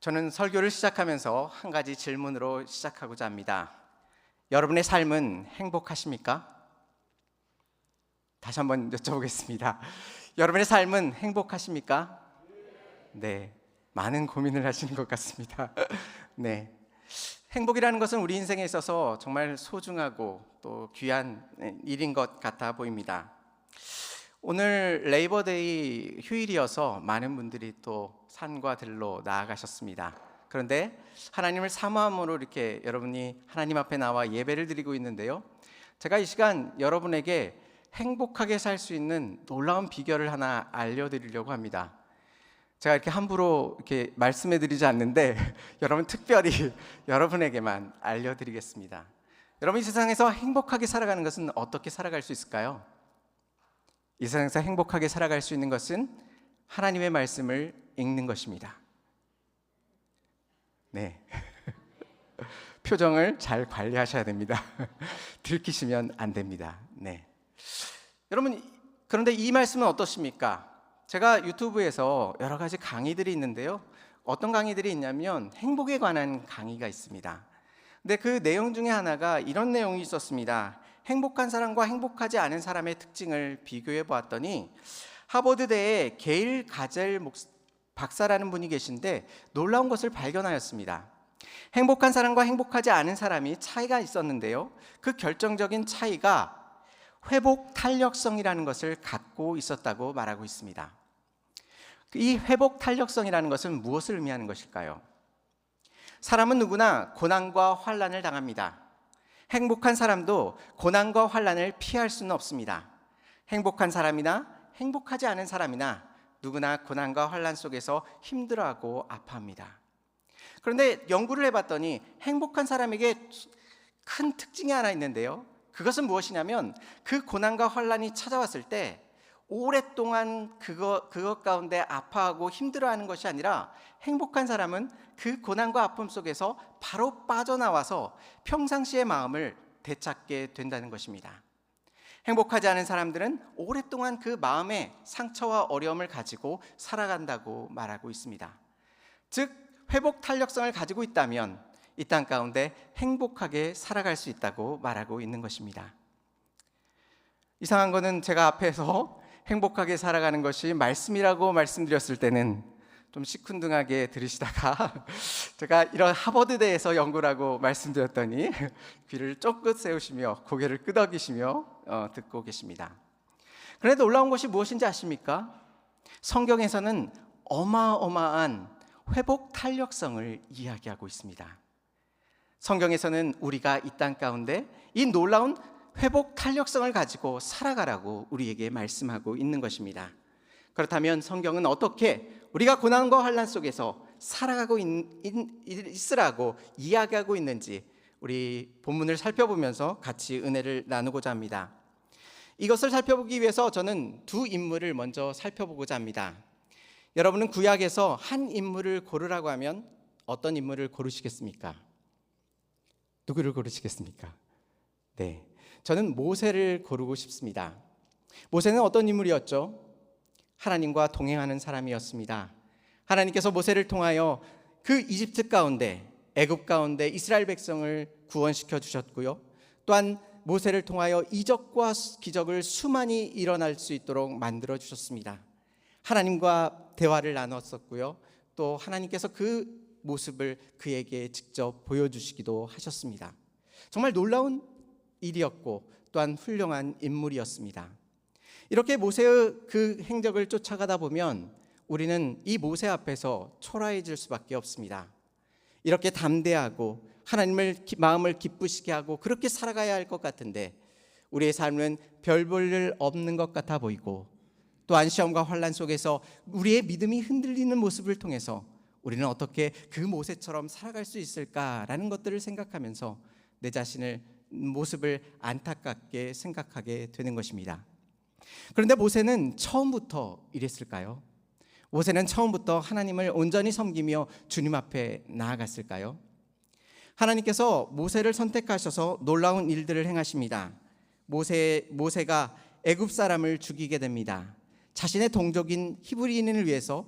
저는 설교를 시작하면서 한 가지 질문으로 시작하고자 합니다. 여러분의 삶은 행복하십니까? 다시 한번 여쭤보겠습니다. 여러분의 삶은 행복하십니까? 네, 많은 고민을 하시는 것 같습니다. 네, 행복이라는 것은 우리 인생에 있어서 정말 소중하고 또 귀한 일인 것 같아 보입니다. 오늘 레이버데이 휴일이어서 많은 분들이 또 산과 들로 나아가셨습니다. 그런데 하나님을 사모함으로 이렇게 여러분이 하나님 앞에 나와 예배를 드리고 있는데요, 제가 이 시간 여러분에게 행복하게 살 수 있는 놀라운 비결을 하나 알려드리려고 합니다. 제가 이렇게 함부로 이렇게 말씀해 드리지 않는데 여러분 특별히 여러분에게만 알려드리겠습니다. 여러분, 이 세상에서 행복하게 살아가는 것은 어떻게 살아갈 수 있을까요? 이 세상에서 행복하게 살아갈 수 있는 것은 하나님의 말씀을 읽는 것입니다. 네. 표정을 잘 관리하셔야 됩니다. 들키시면 안 됩니다. 네. 여러분, 그런데 이 말씀은 어떠십니까? 제가 유튜브에서 여러 가지 강의들이 있는데요, 어떤 강의들이 있냐면 행복에 관한 강의가 있습니다. 근데 그 내용 중에 하나가 이런 내용이 있었습니다. 행복한 사람과 행복하지 않은 사람의 특징을 비교해 보았더니 하버드대의 게일 가젤 박사라는 분이 계신데 놀라운 것을 발견하였습니다. 행복한 사람과 행복하지 않은 사람이 차이가 있었는데요, 그 결정적인 차이가 회복 탄력성이라는 것을 갖고 있었다고 말하고 있습니다. 이 회복 탄력성이라는 것은 무엇을 의미하는 것일까요? 사람은 누구나 고난과 환난을 당합니다. 행복한 사람도 고난과 환난을 피할 수는 없습니다. 행복한 사람이나 행복하지 않은 사람이나 누구나 고난과 환난 속에서 힘들어하고 아파합니다. 그런데 연구를 해봤더니 행복한 사람에게 큰 특징이 하나 있는데요, 그것은 무엇이냐면 그 고난과 환난이 찾아왔을 때 오랫동안 그것 가운데 아파하고 힘들어하는 것이 아니라 행복한 사람은 그 고난과 아픔 속에서 바로 빠져나와서 평상시의 마음을 되찾게 된다는 것입니다. 행복하지 않은 사람들은 오랫동안 그 마음의 상처와 어려움을 가지고 살아간다고 말하고 있습니다. 즉, 회복 탄력성을 가지고 있다면 이 땅 가운데 행복하게 살아갈 수 있다고 말하고 있는 것입니다. 이상한 거는 제가 앞에서 행복하게 살아가는 것이 말씀이라고 말씀드렸을 때는 좀 시큰둥하게 들으시다가 제가 이런 하버드대에서 연구라고 말씀드렸더니 귀를 쫑긋 세우시며 고개를 끄덕이시며 듣고 계십니다. 그런데 놀라운 것이 무엇인지 아십니까? 성경에서는 어마어마한 회복 탄력성을 이야기하고 있습니다. 성경에서는 우리가 이 땅 가운데 이 놀라운 회복 탄력성을 가지고 살아가라고 우리에게 말씀하고 있는 것입니다. 그렇다면 성경은 어떻게 우리가 고난과 환난 속에서 살아가고 있으라고 이야기하고 있는지 우리 본문을 살펴보면서 같이 은혜를 나누고자 합니다. 이것을 살펴보기 위해서 저는 두 인물을 먼저 살펴보고자 합니다. 여러분은 구약에서 한 인물을 고르라고 하면 어떤 인물을 고르시겠습니까? 누구를 고르시겠습니까? 네, 저는 모세를 고르고 싶습니다. 모세는 어떤 인물이었죠? 하나님과 동행하는 사람이었습니다. 하나님께서 모세를 통하여 그 이집트 가운데, 애굽 가운데 이스라엘 백성을 구원시켜 주셨고요, 또한 모세를 통하여 이적과 기적을 수많이 일어날 수 있도록 만들어 주셨습니다. 하나님과 대화를 나눴었고요, 또 하나님께서 그 모습을 그에게 직접 보여주시기도 하셨습니다. 정말 놀라운 일이었고 또한 훌륭한 인물이었습니다. 이렇게 모세의 그 행적을 쫓아가다 보면 우리는 이 모세 앞에서 초라해질 수밖에 없습니다. 이렇게 담대하고 하나님을 마음을 기쁘시게 하고 그렇게 살아가야 할 것 같은데 우리의 삶은 별 볼 일 없는 것 같아 보이고, 또한 시험과 환난 속에서 우리의 믿음이 흔들리는 모습을 통해서 우리는 어떻게 그 모세처럼 살아갈 수 있을까라는 것들을 생각하면서 내 자신의 모습을 안타깝게 생각하게 되는 것입니다. 그런데 모세는 처음부터 이랬을까요? 모세는 처음부터 하나님을 온전히 섬기며 주님 앞에 나아갔을까요? 하나님께서 모세를 선택하셔서 놀라운 일들을 행하십니다. 모세가 애굽 사람을 죽이게 됩니다. 자신의 동족인 히브리인을 위해서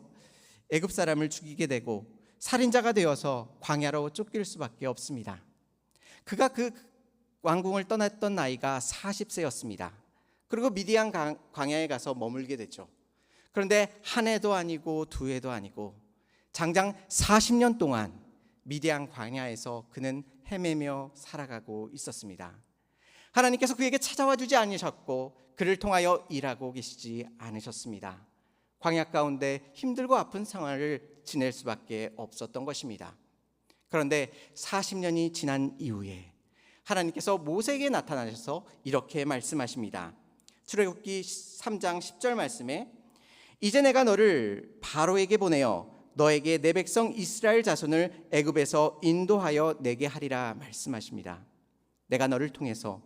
애굽 사람을 죽이게 되고, 살인자가 되어서 광야로 쫓길 수밖에 없습니다. 그가 그 왕궁을 떠났던 나이가 40세였습니다. 그리고 미디안 광야에 가서 머물게 됐죠. 그런데 한 해도 아니고 두 해도 아니고 장장 40년 동안 미디안 광야에서 그는 헤매며 살아가고 있었습니다. 하나님께서 그에게 찾아와 주지 않으셨고 그를 통하여 일하고 계시지 않으셨습니다. 광야 가운데 힘들고 아픈 생활을 지낼 수밖에 없었던 것입니다. 그런데 40년이 지난 이후에 하나님께서 모세에게 나타나셔서 이렇게 말씀하십니다. 출애굽기 3장 10절 말씀에 이제 내가 너를 바로에게 보내어 너에게 내 백성 이스라엘 자손을 애굽에서 인도하여 내게 하리라 말씀하십니다. 내가 너를 통해서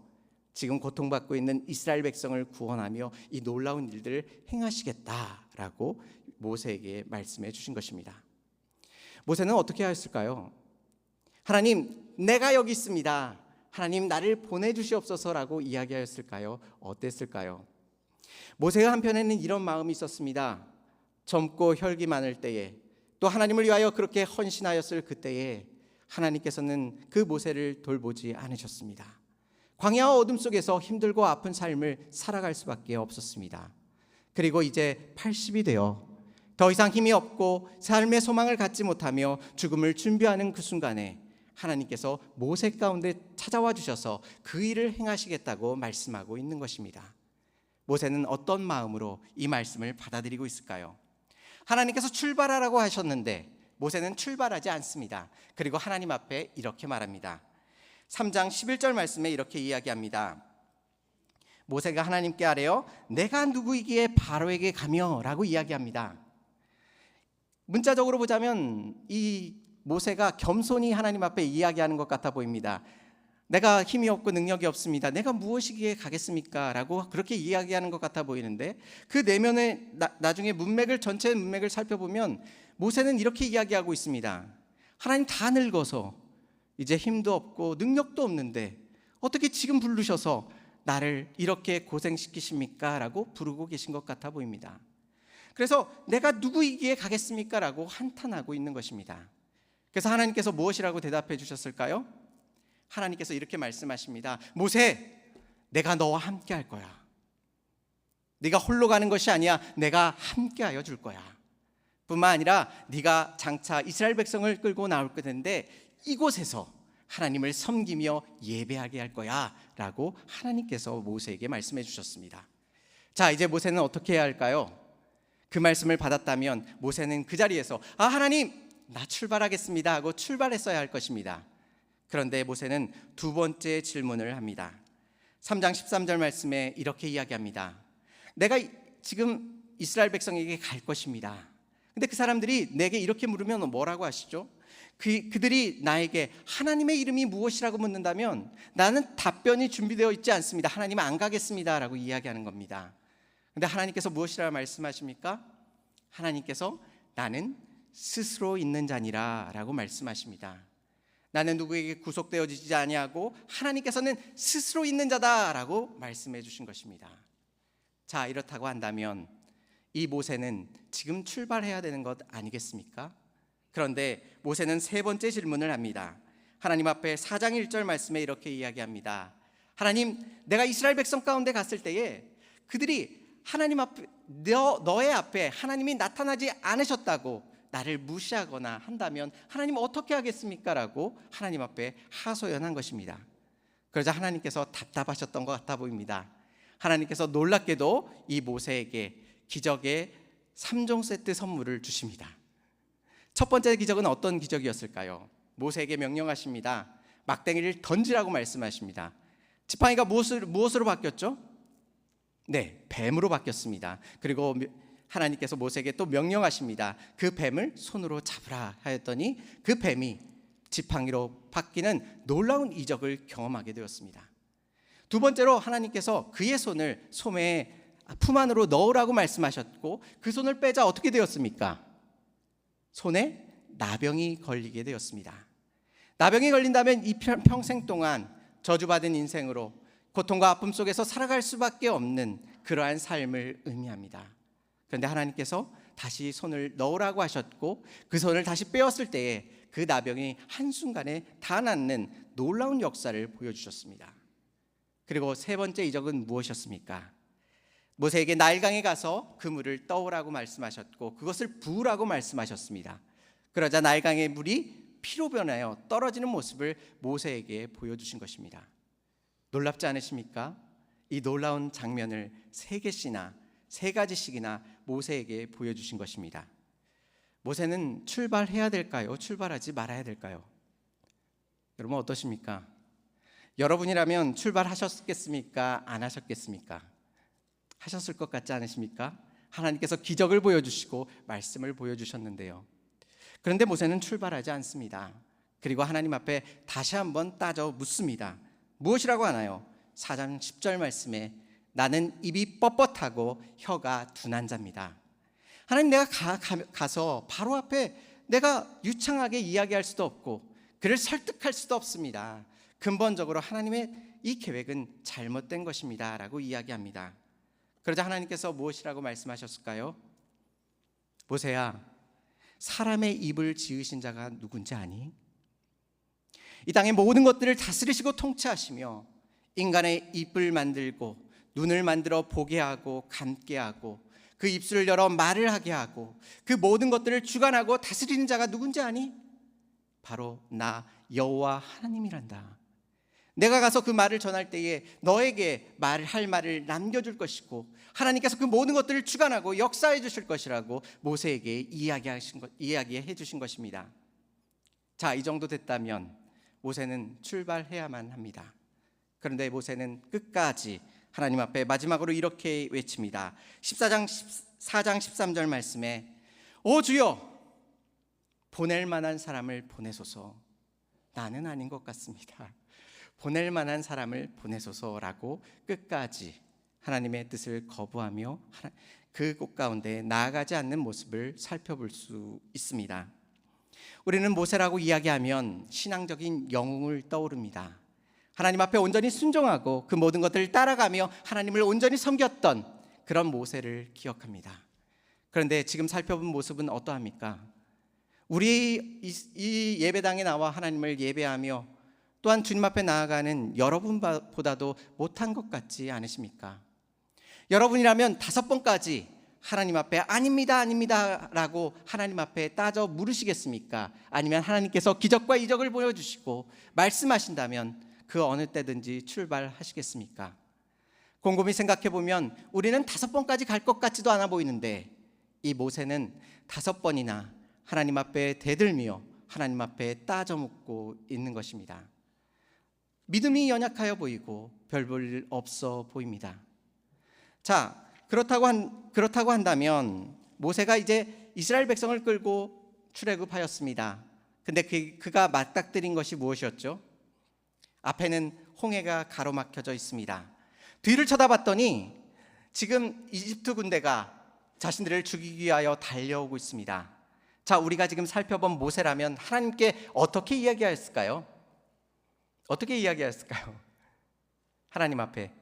지금 고통받고 있는 이스라엘 백성을 구원하며 이 놀라운 일들을 행하시겠다라고 모세에게 말씀해 주신 것입니다. 모세는 어떻게 하였을까요? 하나님, 내가 여기 있습니다. 하나님, 나를 보내주시옵소서라고 이야기하였을까요? 어땠을까요? 모세가 한편에는 이런 마음이 있었습니다. 젊고 혈기 많을 때에, 또 하나님을 위하여 그렇게 헌신하였을 그때에 하나님께서는 그 모세를 돌보지 않으셨습니다. 광야와 어둠 속에서 힘들고 아픈 삶을 살아갈 수밖에 없었습니다. 그리고 이제 80이 되어 더 이상 힘이 없고 삶의 소망을 갖지 못하며 죽음을 준비하는 그 순간에 하나님께서 모세 가운데 찾아와 주셔서 그 일을 행하시겠다고 말씀하고 있는 것입니다. 모세는 어떤 마음으로 이 말씀을 받아들이고 있을까요? 하나님께서 출발하라고 하셨는데 모세는 출발하지 않습니다. 그리고 하나님 앞에 이렇게 말합니다. 3장 11절 말씀에 이렇게 이야기합니다. 모세가 하나님께 아뢰어 내가 누구이기에 바로에게 가며 라고 이야기합니다. 문자적으로 보자면 이 모세가 겸손히 하나님 앞에 이야기하는 것 같아 보입니다. 내가 힘이 없고 능력이 없습니다. 내가 무엇이기에 가겠습니까? 라고 그렇게 이야기하는 것 같아 보이는데 그 내면의 나중에 전체 문맥을 살펴보면 모세는 이렇게 이야기하고 있습니다. 하나님 다 늙어서 이제 힘도 없고 능력도 없는데 어떻게 지금 부르셔서 나를 이렇게 고생시키십니까? 라고 부르고 계신 것 같아 보입니다. 그래서 내가 누구이기에 가겠습니까? 라고 한탄하고 있는 것입니다. 그래서 하나님께서 무엇이라고 대답해 주셨을까요? 하나님께서 이렇게 말씀하십니다. 모세, 내가 너와 함께 할 거야. 네가 홀로 가는 것이 아니야. 내가 함께 하여 줄 거야. 뿐만 아니라 네가 장차 이스라엘 백성을 끌고 나올 것인데 이곳에서 하나님을 섬기며 예배하게 할 거야 라고 하나님께서 모세에게 말씀해 주셨습니다. 자, 이제 모세는 어떻게 해야 할까요? 그 말씀을 받았다면 모세는 그 자리에서 하나님, 나 출발하겠습니다 하고 출발했어야 할 것입니다. 그런데 모세는 두 번째 질문을 합니다. 3장 13절 말씀에 이렇게 이야기합니다. 내가 지금 이스라엘 백성에게 갈 것입니다. 근데 그 사람들이 내게 이렇게 물으면 뭐라고 하시죠? 그들이 나에게 하나님의 이름이 무엇이라고 묻는다면 나는 답변이 준비되어 있지 않습니다. 하나님 안 가겠습니다 라고 이야기하는 겁니다. 근데 하나님께서 무엇이라 말씀하십니까? 하나님께서 나는 스스로 있는 자니라 라고 말씀하십니다. 나는 누구에게 구속되어지지 아니하고 하나님께서는 스스로 있는 자다라고 말씀해 주신 것입니다. 자, 이렇다고 한다면 이 모세는 지금 출발해야 되는 것 아니겠습니까? 그런데 모세는 세 번째 질문을 합니다. 하나님 앞에 4장 1절 말씀에 이렇게 이야기합니다. 하나님, 내가 이스라엘 백성 가운데 갔을 때에 그들이 하나님 앞에 너의 앞에 하나님이 나타나지 않으셨다고 나를 무시하거나 한다면 하나님 어떻게 하겠습니까? 라고 하나님 앞에 하소연한 것입니다. 그러자 하나님께서 답답하셨던 것 같아 보입니다. 하나님께서 놀랍게도 이 모세에게 기적의 3종 세트 선물을 주십니다. 첫 번째 기적은 어떤 기적이었을까요? 모세에게 명령하십니다. 막대기를 던지라고 말씀하십니다. 지팡이가 무엇으로 바뀌었죠? 네, 뱀으로 바뀌었습니다. 그리고 하나님께서 모세에게 또 명령하십니다. 그 뱀을 손으로 잡으라 하였더니 그 뱀이 지팡이로 바뀌는 놀라운 이적을 경험하게 되었습니다. 두 번째로 하나님께서 그의 손을 소매에 품 안으로 넣으라고 말씀하셨고 그 손을 빼자 어떻게 되었습니까? 손에 나병이 걸리게 되었습니다. 나병이 걸린다면 이 평생 동안 저주받은 인생으로 고통과 아픔 속에서 살아갈 수밖에 없는 그러한 삶을 의미합니다. 그런데 하나님께서 다시 손을 넣으라고 하셨고 그 손을 다시 빼었을 때에 그 나병이 한순간에 다 낫는 놀라운 역사를 보여주셨습니다. 그리고 세 번째 이적은 무엇이었습니까? 모세에게 나일강에 가서 그 물을 떠오라고 말씀하셨고 그것을 부으라고 말씀하셨습니다. 그러자 나일강의 물이 피로 변하여 떨어지는 모습을 모세에게 보여주신 것입니다. 놀랍지 않으십니까? 이 놀라운 장면을 세 가지씩이나 모세에게 보여주신 것입니다. 모세는 출발해야 될까요? 출발하지 말아야 될까요? 여러분 어떠십니까? 여러분이라면 출발하셨겠습니까? 안 하셨겠습니까? 하셨을 것 같지 않으십니까? 하나님께서 기적을 보여주시고 말씀을 보여주셨는데요. 그런데 모세는 출발하지 않습니다. 그리고 하나님 앞에 다시 한번 따져 묻습니다. 무엇이라고 하나요? 4장 10절 말씀에 나는 입이 뻣뻣하고 혀가 둔한 자입니다. 하나님, 내가 가서 바로 앞에 내가 유창하게 이야기할 수도 없고 그를 설득할 수도 없습니다. 근본적으로 하나님의 이 계획은 잘못된 것입니다 라고 이야기합니다. 그러자 하나님께서 무엇이라고 말씀하셨을까요? 모세야, 사람의 입을 지으신 자가 누군지 아니? 이 땅의 모든 것들을 다스리시고 통치하시며 인간의 입을 만들고 눈을 만들어 보게 하고 감게 하고 그 입술을 열어 말을 하게 하고 그 모든 것들을 주관하고 다스리는 자가 누군지 아니? 바로 나 여호와 하나님이란다. 내가 가서 그 말을 전할 때에 너에게 할 말을 남겨줄 것이고 하나님께서 그 모든 것들을 주관하고 역사해 주실 것이라고 모세에게 이야기해 주신 것입니다. 자, 이 정도 됐다면 모세는 출발해야만 합니다. 그런데 모세는 끝까지 하나님 앞에 마지막으로 이렇게 외칩니다. 4장 13절 말씀에 오 주여, 보낼 만한 사람을 보내소서. 나는 아닌 것 같습니다. 보낼 만한 사람을 보내소서라고 끝까지 하나님의 뜻을 거부하며 그 곳 가운데 나아가지 않는 모습을 살펴볼 수 있습니다. 우리는 모세라고 이야기하면 신앙적인 영웅을 떠오릅니다. 하나님 앞에 온전히 순종하고 그 모든 것들을 따라가며 하나님을 온전히 섬겼던 그런 모세를 기억합니다. 그런데 지금 살펴본 모습은 어떠합니까? 우리 이 예배당에 나와 하나님을 예배하며 또한 주님 앞에 나아가는 여러분보다도 못한 것 같지 않으십니까? 여러분이라면 5번까지 하나님 앞에 아닙니다, 아닙니다 라고 하나님 앞에 따져 물으시겠습니까? 아니면 하나님께서 기적과 이적을 보여주시고 말씀하신다면 그 어느 때든지 출발하시겠습니까? 곰곰이 생각해 보면 우리는 5번까지 갈 것 같지도 않아 보이는데 이 모세는 5번이나 하나님 앞에 대들며 하나님 앞에 따져 묻고 있는 것입니다. 믿음이 연약하여 보이고 별 볼 일 없어 보입니다. 자, 그렇다고 한다면 모세가 이제 이스라엘 백성을 끌고 출애굽하였습니다. 근데 그가 맞닥뜨린 것이 무엇이었죠? 앞에는 홍해가 가로막혀져 있습니다. 뒤를 쳐다봤더니 지금 이집트 군대가 자신들을 죽이기 위하여 달려오고 있습니다. 자, 우리가 지금 살펴본 모세라면 하나님께 어떻게 이야기했을까요? 어떻게 이야기했을까요? 하나님 앞에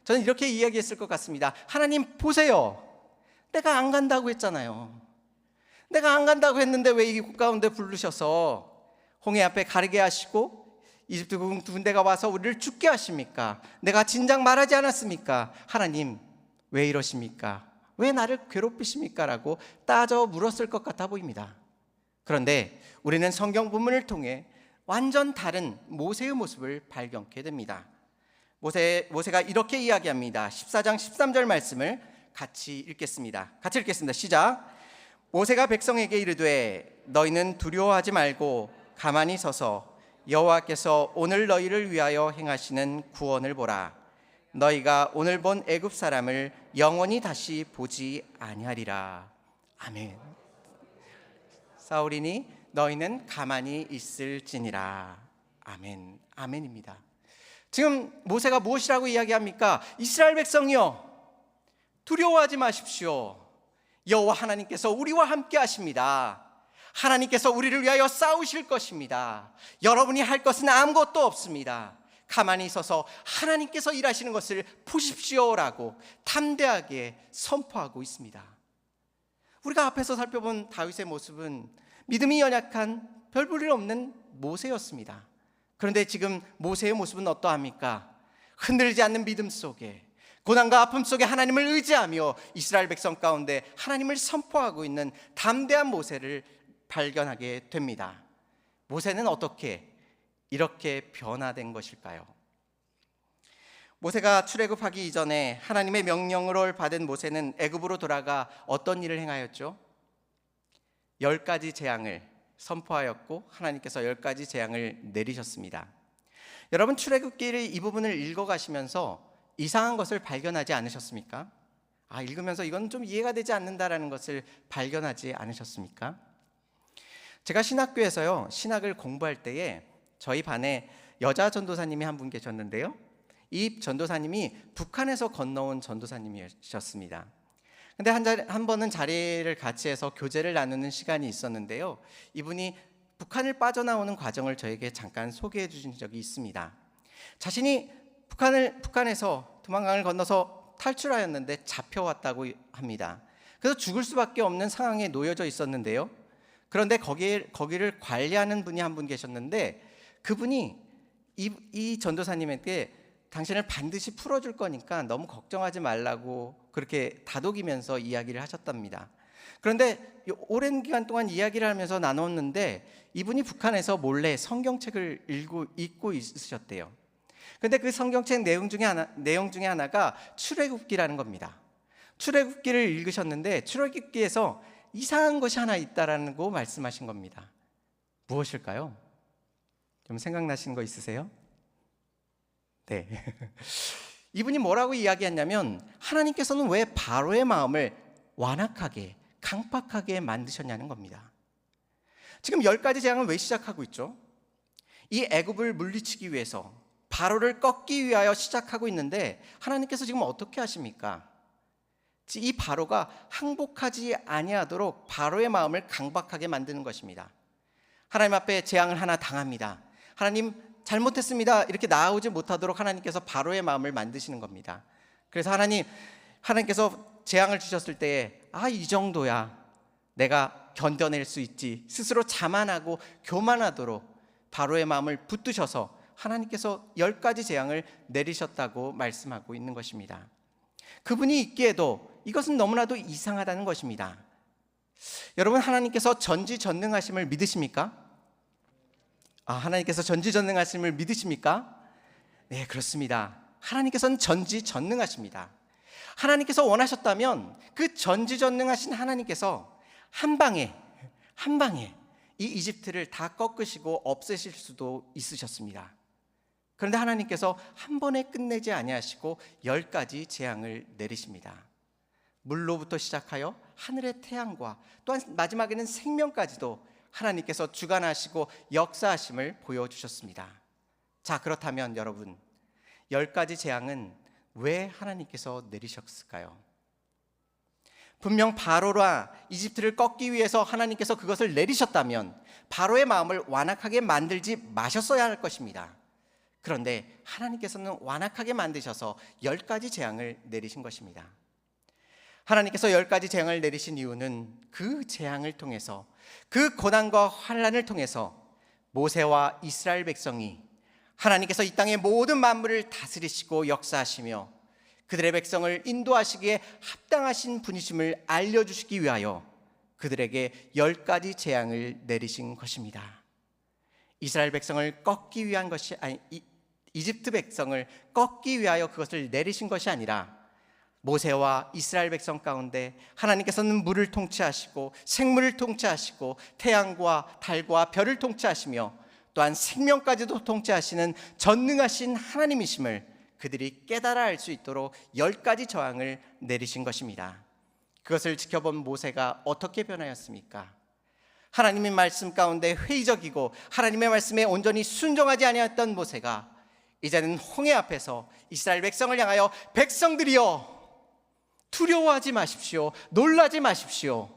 저는 이렇게 이야기했을 것 같습니다. 하나님 보세요, 내가 안 간다고 했잖아요. 내가 안 간다고 했는데 왜 이 곳 가운데 부르셔서 홍해 앞에 가르게 하시고 이집트 군대가 와서 우리를 죽게 하십니까? 내가 진작 말하지 않았습니까? 하나님 왜 이러십니까? 왜 나를 괴롭히십니까? 라고 따져 물었을 것 같아 보입니다. 그런데 우리는 성경 본문을 통해 완전 다른 모세의 모습을 발견하게 됩니다. 모세가 이렇게 이야기합니다. 14장 13절 말씀을 같이 읽겠습니다. 시작. 모세가 백성에게 이르되 너희는 두려워하지 말고 가만히 서서 여호와께서 오늘 너희를 위하여 행하시는 구원을 보라. 너희가 오늘 본 애굽 사람을 영원히 다시 보지 아니하리라. 아멘. 사울이니 너희는 가만히 있을지니라. 아멘. 아멘입니다. 지금 모세가 무엇이라고 이야기합니까? 이스라엘 백성이여, 두려워하지 마십시오. 여호와 하나님께서 우리와 함께 하십니다. 하나님께서 우리를 위하여 싸우실 것입니다. 여러분이 할 것은 아무것도 없습니다. 가만히 있어서 하나님께서 일하시는 것을 보십시오라고 담대하게 선포하고 있습니다. 우리가 앞에서 살펴본 다윗의 모습은 믿음이 연약한 별 볼 일 없는 모세였습니다. 그런데 지금 모세의 모습은 어떠합니까? 흔들리지 않는 믿음 속에, 고난과 아픔 속에 하나님을 의지하며 이스라엘 백성 가운데 하나님을 선포하고 있는 담대한 모세를 발견하게 됩니다. 모세는 어떻게 이렇게 변화된 것일까요? 모세가 출애굽하기 이전에 하나님의 명령을 받은 모세는 애굽으로 돌아가 어떤 일을 행하였죠? 10가지 재앙을 선포하였고 하나님께서 10가지 재앙을 내리셨습니다. 여러분, 출애굽기의 이 부분을 읽어가시면서 이상한 것을 발견하지 않으셨습니까? 읽으면서 이건 좀 이해가 되지 않는다라는 것을 발견하지 않으셨습니까? 제가 신학교에서요, 신학을 공부할 때에 저희 반에 여자 전도사님이 한 분 계셨는데요, 이 전도사님이 북한에서 건너온 전도사님이셨습니다. 근데 한 번은 자리를 같이 해서 교제를 나누는 시간이 있었는데요, 이분이 북한을 빠져나오는 과정을 저에게 잠깐 소개해 주신 적이 있습니다. 자신이 북한에서 도망강을 건너서 탈출하였는데 잡혀왔다고 합니다. 그래서 죽을 수밖에 없는 상황에 놓여져 있었는데요, 그런데 거기를 관리하는 분이 한 분 계셨는데, 그분이 이 전도사님에게 당신을 반드시 풀어줄 거니까 너무 걱정하지 말라고 그렇게 다독이면서 이야기를 하셨답니다. 그런데 오랜 기간 동안 이야기를 하면서 나눴는데 이분이 북한에서 몰래 성경책을 읽고 있으셨대요. 그런데 그 성경책 내용 중에 하나가 출애굽기라는 겁니다. 출애굽기를 읽으셨는데 출애굽기에서 이상한 것이 하나 있다라는 거 말씀하신 겁니다. 무엇일까요? 좀 생각나시는 거 있으세요? 네. 이분이 뭐라고 이야기했냐면, 하나님께서는 왜 바로의 마음을 완악하게, 강팍하게 만드셨냐는 겁니다. 지금 10가지 재앙을 왜 시작하고 있죠? 이 애굽을 물리치기 위해서, 바로를 꺾기 위하여 시작하고 있는데 하나님께서 지금 어떻게 하십니까? 이 바로가 항복하지 아니하도록 바로의 마음을 강박하게 만드는 것입니다. 하나님 앞에 재앙을 하나 당합니다. 하나님 잘못했습니다, 이렇게 나아오지 못하도록 하나님께서 바로의 마음을 만드시는 겁니다. 그래서 하나님께서 재앙을 주셨을 때에 이 정도야 내가 견뎌낼 수 있지, 스스로 자만하고 교만하도록 바로의 마음을 붙드셔서 하나님께서 10가지 재앙을 내리셨다고 말씀하고 있는 것입니다. 그분이 있기에도 이것은 너무나도 이상하다는 것입니다. 여러분, 하나님께서 전지전능하심을 믿으십니까? 하나님께서 전지전능하심을 믿으십니까? 네, 그렇습니다. 하나님께서는 전지전능하십니다. 하나님께서 원하셨다면 그 전지전능하신 하나님께서 한 방에 이 이집트를 다 꺾으시고 없애실 수도 있으셨습니다. 그런데 하나님께서 한 번에 끝내지 아니하시고 10가지 재앙을 내리십니다. 물로부터 시작하여 하늘의 태양과 또한 마지막에는 생명까지도 하나님께서 주관하시고 역사하심을 보여주셨습니다. 자, 그렇다면 여러분, 10가지 재앙은 왜 하나님께서 내리셨을까요? 분명 바로라 이집트를 꺾기 위해서 하나님께서 그것을 내리셨다면 바로의 마음을 완악하게 만들지 마셨어야 할 것입니다. 그런데 하나님께서는 완악하게 만드셔서 10가지 재앙을 내리신 것입니다. 하나님께서 10가지 재앙을 내리신 이유는 그 재앙을 통해서, 그 고난과 환난을 통해서 모세와 이스라엘 백성이 하나님께서 이 땅의 모든 만물을 다스리시고 역사하시며 그들의 백성을 인도하시기에 합당하신 분이심을 알려주시기 위하여 그들에게 10가지 재앙을 내리신 것입니다. 이스라엘 백성을 꺾기 위한 것이 이집트 백성을 꺾기 위하여 그것을 내리신 것이 아니라 모세와 이스라엘 백성 가운데 하나님께서는 물을 통치하시고 생물을 통치하시고 태양과 달과 별을 통치하시며 또한 생명까지도 통치하시는 전능하신 하나님이심을 그들이 깨달아 알 수 있도록 10가지 저항을 내리신 것입니다. 그것을 지켜본 모세가 어떻게 변하였습니까? 하나님의 말씀 가운데 회의적이고 하나님의 말씀에 온전히 순종하지 아니했던 모세가 이제는 홍해 앞에서 이스라엘 백성을 향하여 백성들이여 두려워하지 마십시오, 놀라지 마십시오.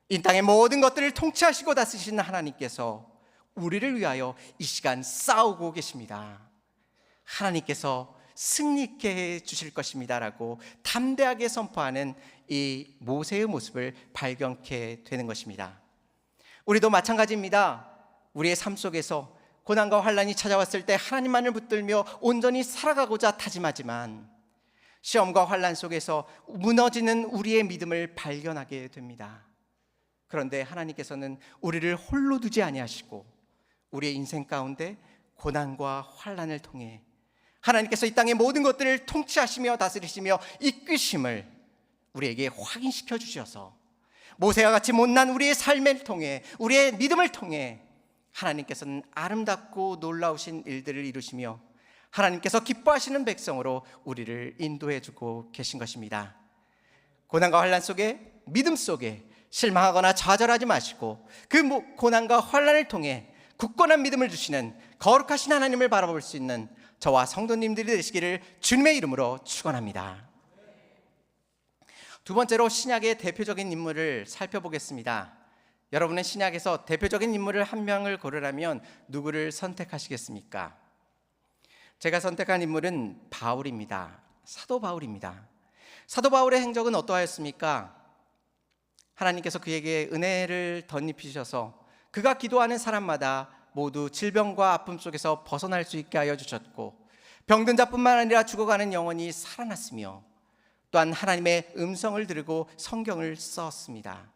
이 땅의 모든 것들을 통치하시고 다스리시는 하나님께서 우리를 위하여 이 시간 싸우고 계십니다. 하나님께서 승리케 해 주실 것입니다라고 담대하게 선포하는 이 모세의 모습을 발견케 되는 것입니다. 우리도 마찬가지입니다. 우리의 삶 속에서 고난과 환난이 찾아왔을 때 하나님만을 붙들며 온전히 살아가고자 다짐하지만 시험과 환난 속에서 무너지는 우리의 믿음을 발견하게 됩니다. 그런데 하나님께서는 우리를 홀로 두지 아니하시고 우리의 인생 가운데 고난과 환난을 통해 하나님께서 이 땅의 모든 것들을 통치하시며 다스리시며 이끄심을 우리에게 확인시켜 주셔서 모세와 같이 못난 우리의 삶을 통해 우리의 믿음을 통해 하나님께서는 아름답고 놀라우신 일들을 이루시며 하나님께서 기뻐하시는 백성으로 우리를 인도해 주고 계신 것입니다. 고난과 환난 속에 믿음 속에 실망하거나 좌절하지 마시고 그 고난과 환난을 통해 굳건한 믿음을 주시는 거룩하신 하나님을 바라볼 수 있는 저와 성도님들이 되시기를 주님의 이름으로 축원합니다. 두 번째로 신약의 대표적인 인물을 살펴보겠습니다. 여러분은 신약에서 대표적인 인물을 한 명을 고르라면 누구를 선택하시겠습니까? 제가 선택한 인물은 바울입니다. 사도 바울입니다. 사도 바울의 행적은 어떠하였습니까? 하나님께서 그에게 은혜를 덧입히셔서 그가 기도하는 사람마다 모두 질병과 아픔 속에서 벗어날 수 있게 하여 주셨고 병든 자뿐만 아니라 죽어가는 영혼이 살아났으며 또한 하나님의 음성을 들고 성경을 썼습니다.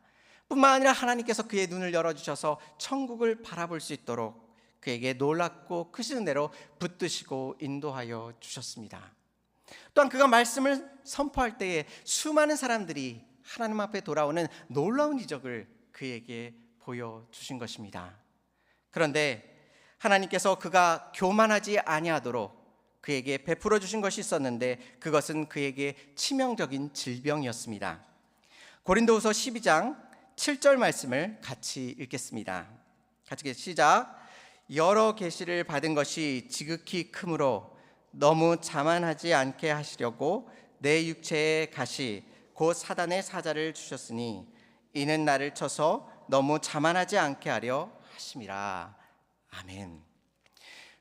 뿐만 아니라 하나님께서 그의 눈을 열어주셔서 천국을 바라볼 수 있도록 그에게 놀랍고 크신 은혜로 붙드시고 인도하여 주셨습니다. 또한 그가 말씀을 선포할 때에 수많은 사람들이 하나님 앞에 돌아오는 놀라운 이적을 그에게 보여주신 것입니다. 그런데 하나님께서 그가 교만하지 아니하도록 그에게 베풀어 주신 것이 있었는데 그것은 그에게 치명적인 질병이었습니다. 고린도후서 12장 7절 말씀을 같이 읽겠습니다. 같이 시작. 여러 계시를 받은 것이 지극히 크므로 너무 자만하지 않게 하시려고 내 육체의 가시 곧 사단의 사자를 주셨으니 이는 나를 쳐서 너무 자만하지 않게 하려 하심이라. 아멘.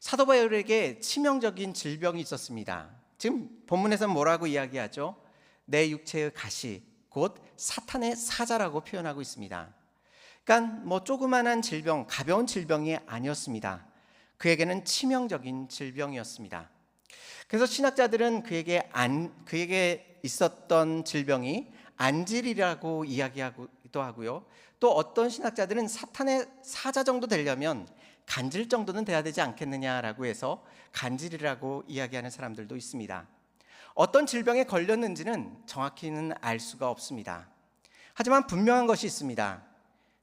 사도 바울에게 치명적인 질병이 있었습니다. 지금 본문에서는 뭐라고 이야기하죠? 내 육체의 가시 곧 사탄의 사자라고 표현하고 있습니다. 그러니까 뭐 조그만한 질병, 가벼운 질병이 아니었습니다. 그에게는 치명적인 질병이었습니다. 그래서 신학자들은 그에게 있었던 질병이 안질이라고 이야기하기도 하고요. 또 어떤 신학자들은 사탄의 사자 정도 되려면 간질 정도는 돼야 되지 않겠느냐라고 해서 간질이라고 이야기하는 사람들도 있습니다. 어떤 질병에 걸렸는지는 정확히는 알 수가 없습니다. 하지만 분명한 것이 있습니다.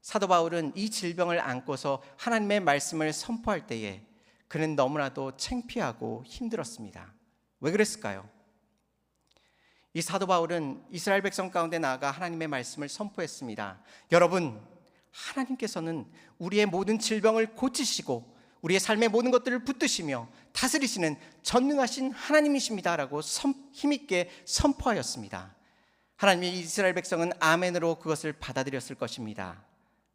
사도 바울은 이 질병을 안고서 하나님의 말씀을 선포할 때에 그는 너무나도 창피하고 힘들었습니다. 왜 그랬을까요? 이 사도 바울은 이스라엘 백성 가운데 나아가 하나님의 말씀을 선포했습니다. 여러분, 하나님께서는 우리의 모든 질병을 고치시고 우리의 삶의 모든 것들을 붙드시며 다스리시는 전능하신 하나님이십니다라고 힘있게 선포하였습니다. 하나님의 이스라엘 백성은 아멘으로 그것을 받아들였을 것입니다.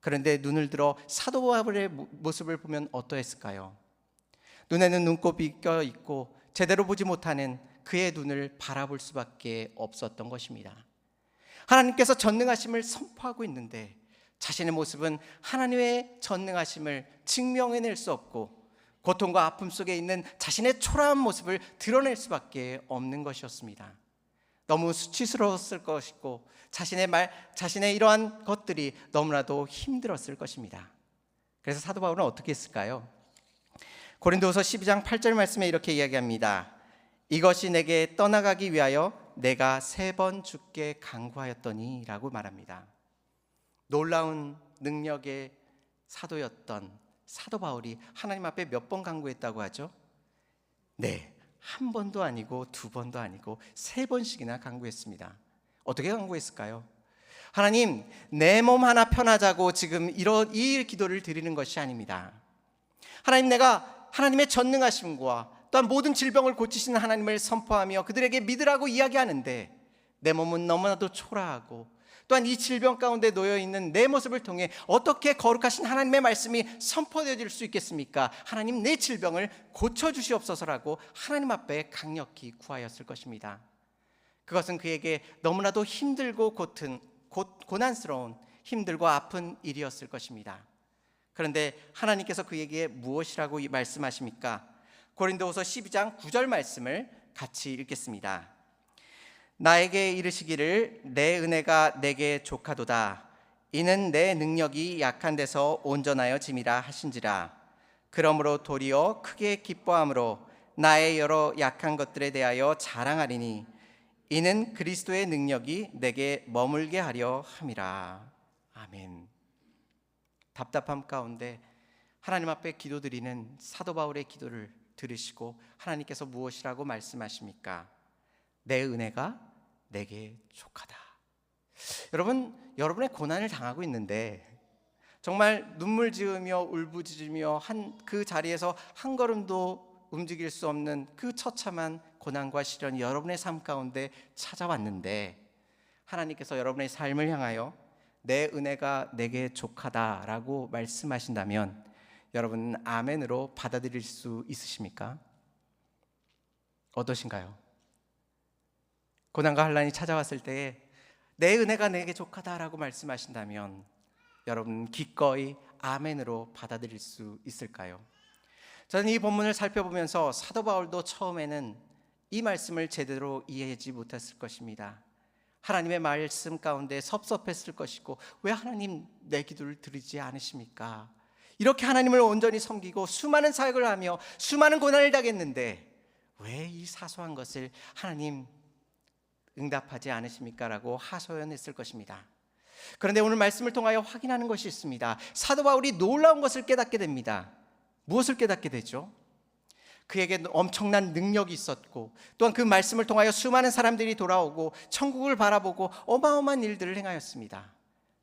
그런데 눈을 들어 사도 바울의 모습을 보면 어떠했을까요? 눈에는 눈곱이 껴있고 제대로 보지 못하는 그의 눈을 바라볼 수밖에 없었던 것입니다. 하나님께서 전능하심을 선포하고 있는데 자신의 모습은 하나님의 전능하심을 증명해낼 수 없고 고통과 아픔 속에 있는 자신의 초라한 모습을 드러낼 수밖에 없는 것이었습니다. 너무 수치스러웠을 것이고 자신의 이러한 것들이 너무나도 힘들었을 것입니다. 그래서 사도 바울은 어떻게 했을까요? 고린도후서 12장 8절 말씀에 이렇게 이야기합니다. 이것이 내게 떠나가기 위하여 내가 3번 주께 간구하였더니 라고 말합니다. 놀라운 능력의 사도였던 사도 바울이 하나님 앞에 몇 번 간구했다고 하죠? 네, 1번도 아니고 2번도 아니고 3번씩이나 간구했습니다. 어떻게 간구했을까요? 하나님, 내 몸 하나 편하자고 지금 이 기도를 드리는 것이 아닙니다. 하나님, 내가 하나님의 전능하심과 또한 모든 질병을 고치시는 하나님을 선포하며 그들에게 믿으라고 이야기하는데 내 몸은 너무나도 초라하고 또한 이 질병 가운데 놓여 있는 내 모습을 통해 어떻게 거룩하신 하나님의 말씀이 선포되어질 수 있겠습니까? 하나님, 내 질병을 고쳐주시옵소서라고 하나님 앞에 강력히 구하였을 것입니다. 그것은 그에게 너무나도 힘들고 고난스러운, 힘들고 아픈 일이었을 것입니다. 그런데 하나님께서 그에게 무엇이라고 말씀하십니까? 고린도후서 12장 9절 말씀을 같이 읽겠습니다. 나에게 이르시기를 내 은혜가 내게 족하도다. 이는 내 능력이 약한 데서 온전하여 짐이라 하신지라. 그러므로 도리어 크게 기뻐함으로 나의 여러 약한 것들에 대하여 자랑하리니 이는 그리스도의 능력이 내게 머물게 하려 함이라. 아멘. 답답함 가운데 하나님 앞에 기도드리는 사도 바울의 기도를 들으시고 하나님께서 무엇이라고 말씀하십니까? 내 은혜가 내게 족하다. 여러분, 여러분의 고난을 당하고 있는데 정말 눈물 지으며 울부짖으며 그 자리에서 한 걸음도 움직일 수 없는 그 처참한 고난과 시련이 여러분의 삶 가운데 찾아왔는데 하나님께서 여러분의 삶을 향하여 내 은혜가 내게 족하다라고 말씀하신다면 여러분 아멘으로 받아들일 수 있으십니까? 어떠신가요? 고난과 환난이 찾아왔을 때에 내 은혜가 내게 족하다라고 말씀하신다면 여러분 기꺼이 아멘으로 받아들일 수 있을까요? 저는 이 본문을 살펴보면서 사도 바울도 처음에는 이 말씀을 제대로 이해하지 못했을 것입니다. 하나님의 말씀 가운데 섭섭했을 것이고 왜 하나님 내 기도를 들으지 않으십니까? 이렇게 하나님을 온전히 섬기고 수많은 사역을 하며 수많은 고난을 당했는데 왜 이 사소한 것을 하나님 응답하지 않으십니까? 라고 하소연했을 것입니다. 그런데 오늘 말씀을 통하여 확인하는 것이 있습니다. 사도 바울이 놀라운 것을 깨닫게 됩니다. 무엇을 깨닫게 되죠? 그에게 엄청난 능력이 있었고 또한 그 말씀을 통하여 수많은 사람들이 돌아오고 천국을 바라보고 어마어마한 일들을 행하였습니다.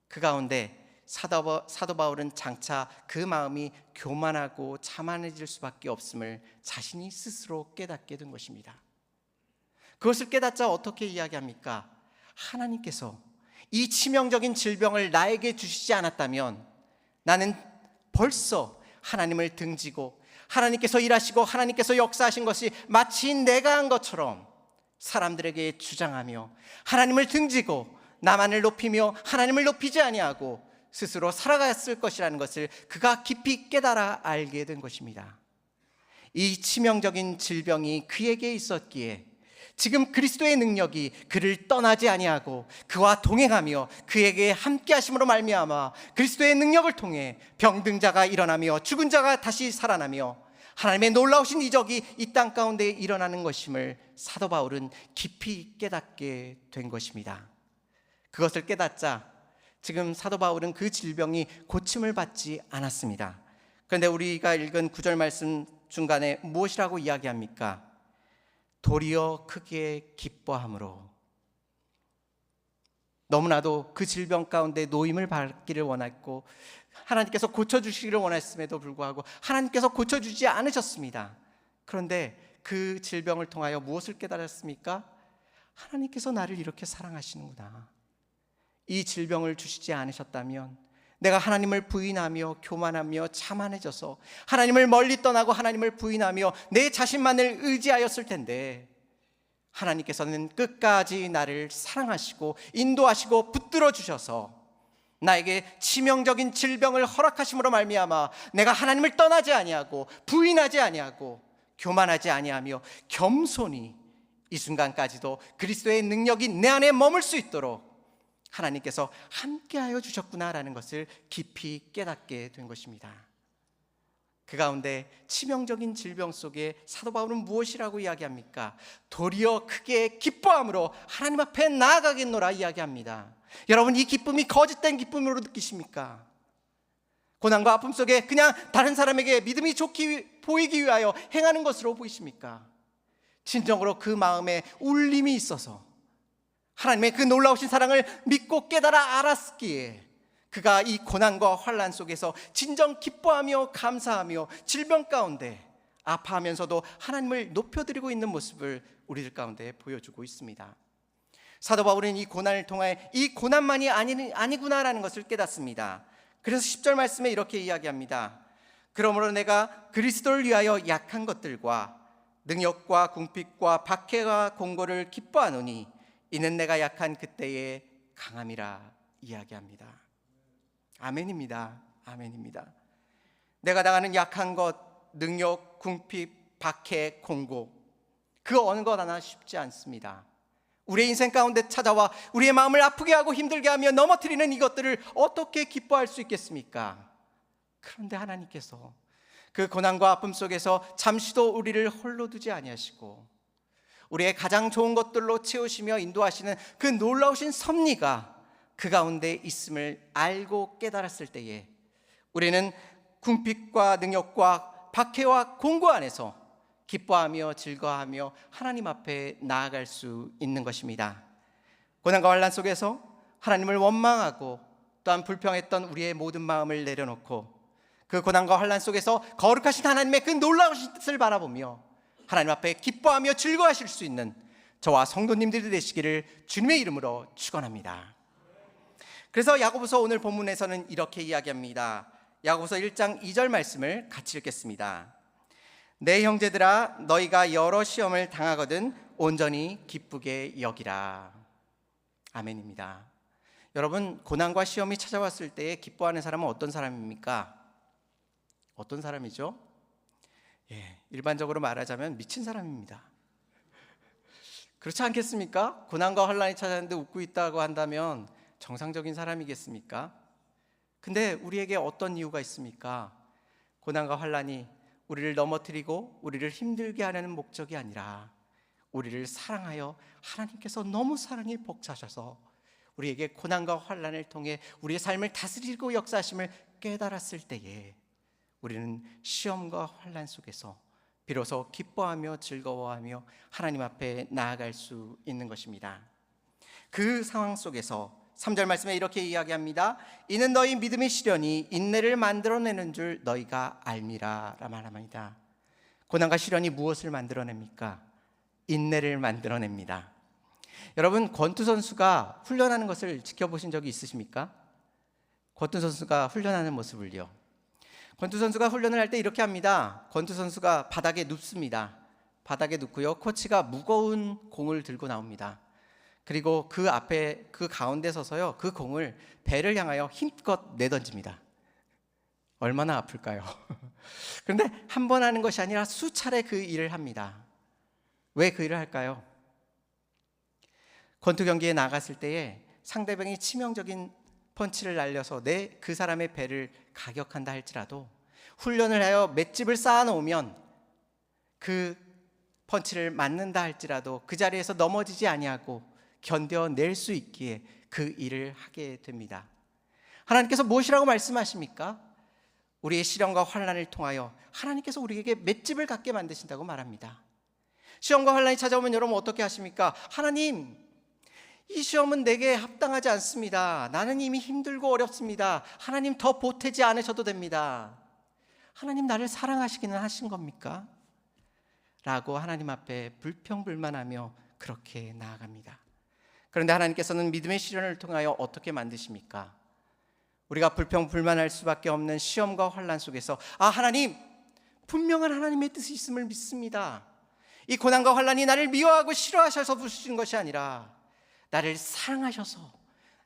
그 가운데 사도 바울은 장차 그 마음이 교만하고 자만해질 수밖에 없음을 자신이 스스로 깨닫게 된 것입니다. 그것을 깨닫자 어떻게 이야기합니까? 하나님께서 이 치명적인 질병을 나에게 주시지 않았다면 나는 벌써 하나님을 등지고 하나님께서 일하시고 하나님께서 역사하신 것이 마치 내가 한 것처럼 사람들에게 주장하며 하나님을 등지고 나만을 높이며 하나님을 높이지 아니하고 스스로 살아갔을 것이라는 것을 그가 깊이 깨달아 알게 된 것입니다. 이 치명적인 질병이 그에게 있었기에 지금 그리스도의 능력이 그를 떠나지 아니하고 그와 동행하며 그에게 함께 하심으로 말미암아 그리스도의 능력을 통해 병든 자가 일어나며 죽은 자가 다시 살아나며 하나님의 놀라우신 이적이 이 땅 가운데 일어나는 것임을 사도 바울은 깊이 깨닫게 된 것입니다. 그것을 깨닫자 지금 사도 바울은 그 질병이 고침을 받지 않았습니다. 그런데 우리가 읽은 9절 말씀 중간에 무엇이라고 이야기합니까? 도리어 크게 기뻐함으로. 너무나도 그 질병 가운데 노임을 받기를 원했고 하나님께서 고쳐주시기를 원했음에도 불구하고 하나님께서 고쳐주지 않으셨습니다. 그런데 그 질병을 통하여 무엇을 깨달았습니까? 하나님께서 나를 이렇게 사랑하시는구나. 이 질병을 주시지 않으셨다면 내가 하나님을 부인하며 교만하며 자만해져서 하나님을 멀리 떠나고 하나님을 부인하며 내 자신만을 의지하였을 텐데 하나님께서는 끝까지 나를 사랑하시고 인도하시고 붙들어 주셔서 나에게 치명적인 질병을 허락하심으로 말미암아 내가 하나님을 떠나지 아니하고 부인하지 아니하고 교만하지 아니하며 겸손히 이 순간까지도 그리스도의 능력이 내 안에 머물 수 있도록 하나님께서 함께하여 주셨구나라는 것을 깊이 깨닫게 된 것입니다. 그 가운데 치명적인 질병 속에 사도 바울은 무엇이라고 이야기합니까? 도리어 크게 기뻐함으로 하나님 앞에 나아가겠노라 이야기합니다. 여러분, 이 기쁨이 거짓된 기쁨으로 느끼십니까? 고난과 아픔 속에 그냥 다른 사람에게 믿음이 좋게 보이기 위하여 행하는 것으로 보이십니까? 진정으로 그 마음에 울림이 있어서 하나님의 그 놀라우신 사랑을 믿고 깨달아 알았기에 그가 이 고난과 환난 속에서 진정 기뻐하며 감사하며 질병 가운데 아파하면서도 하나님을 높여드리고 있는 모습을 우리들 가운데 보여주고 있습니다. 사도 바울은 이 고난을 통해 이 고난만이 아니구나라는 것을 깨닫습니다. 그래서 10절 말씀에 이렇게 이야기합니다. 그러므로 내가 그리스도를 위하여 약한 것들과 능력과 궁핍과 박해와 공고를 기뻐하노니 이는 내가 약한 그때의 강함이라 이야기합니다. 아멘입니다. 아멘입니다. 내가 당하는 약한 것, 능력, 궁핍, 박해, 공고, 그 어느 것 하나 쉽지 않습니다. 우리의 인생 가운데 찾아와 우리의 마음을 아프게 하고 힘들게 하며 넘어뜨리는 이것들을 어떻게 기뻐할 수 있겠습니까? 그런데 하나님께서 그 고난과 아픔 속에서 잠시도 우리를 홀로 두지 아니하시고 우리의 가장 좋은 것들로 채우시며 인도하시는 그 놀라우신 섭리가 그 가운데 있음을 알고 깨달았을 때에 우리는 궁핍과 능력과 박해와 공고 안에서 기뻐하며 즐거워하며 하나님 앞에 나아갈 수 있는 것입니다. 고난과 환난 속에서 하나님을 원망하고 또한 불평했던 우리의 모든 마음을 내려놓고 그 고난과 환난 속에서 거룩하신 하나님의 그 놀라우신 뜻을 바라보며 하나님 앞에 기뻐하며 즐거워하실 수 있는 저와 성도님들이 되시기를 주님의 이름으로 축원합니다. 그래서 야고보서 오늘 본문에서는 이렇게 이야기합니다. 야고보서 1장 2절 말씀을 같이 읽겠습니다. 내 형제들아 너희가 여러 시험을 당하거든 온전히 기쁘게 여기라. 아멘입니다. 여러분, 고난과 시험이 찾아왔을 때 기뻐하는 사람은 어떤 사람입니까? 어떤 사람이죠? 일반적으로 말하자면 미친 사람입니다. 그렇지 않겠습니까? 고난과 환난이 찾아왔는데 웃고 있다고 한다면 정상적인 사람이겠습니까? 근데 우리에게 어떤 이유가 있습니까? 고난과 환난이 우리를 넘어뜨리고 우리를 힘들게 하려는 목적이 아니라 우리를 사랑하여 하나님께서 너무 사랑이 벅차셔서 우리에게 고난과 환난을 통해 우리의 삶을 다스리고 역사하심을 깨달았을 때에 우리는 시험과 환난 속에서 비로소 기뻐하며 즐거워하며 하나님 앞에 나아갈 수 있는 것입니다. 그 상황 속에서 3절 말씀에 이렇게 이야기합니다. 이는 너희 믿음의 시련이 인내를 만들어내는 줄 너희가 알미라 라 말합니다. 고난과 시련이 무엇을 만들어냅니까? 인내를 만들어냅니다. 여러분, 권투 선수가 훈련하는 것을 지켜보신 적이 있으십니까? 권투 선수가 훈련하는 모습을요. 권투 선수가 훈련을 할 때 이렇게 합니다. 권투 선수가 바닥에 눕습니다. 바닥에 눕고요. 코치가 무거운 공을 들고 나옵니다. 그리고 그 앞에 그 가운데 서서요, 그 공을 배를 향하여 힘껏 내던집니다. 얼마나 아플까요? 그런데 한 번 하는 것이 아니라 수차례 그 일을 합니다. 왜 그 일을 할까요? 권투 경기에 나갔을 때에 상대방이 치명적인 펀치를 날려서 그 사람의 배를 가격한다 할지라도 훈련을 하여 맷집을 쌓아놓으면 그 펀치를 맞는다 할지라도 그 자리에서 넘어지지 아니하고 견뎌낼 수 있기에 그 일을 하게 됩니다. 하나님께서 무엇이라고 말씀하십니까? 우리의 시련과 환난을 통하여 하나님께서 우리에게 맷집을 갖게 만드신다고 말합니다. 시험과 환난이 찾아오면 여러분 어떻게 하십니까? 하나님, 이 시험은 내게 합당하지 않습니다. 나는 이미 힘들고 어렵습니다. 하나님, 더 보태지 않으셔도 됩니다. 하나님, 나를 사랑하시기는 하신 겁니까? 라고 하나님 앞에 불평불만하며 그렇게 나아갑니다. 그런데 하나님께서는 믿음의 시련을 통하여 어떻게 만드십니까? 우리가 불평불만할 수밖에 없는 시험과 환난 속에서 하나님, 분명한 하나님의 뜻이 있음을 믿습니다. 이 고난과 환난이 나를 미워하고 싫어하셔서 부르신 것이 아니라 나를 사랑하셔서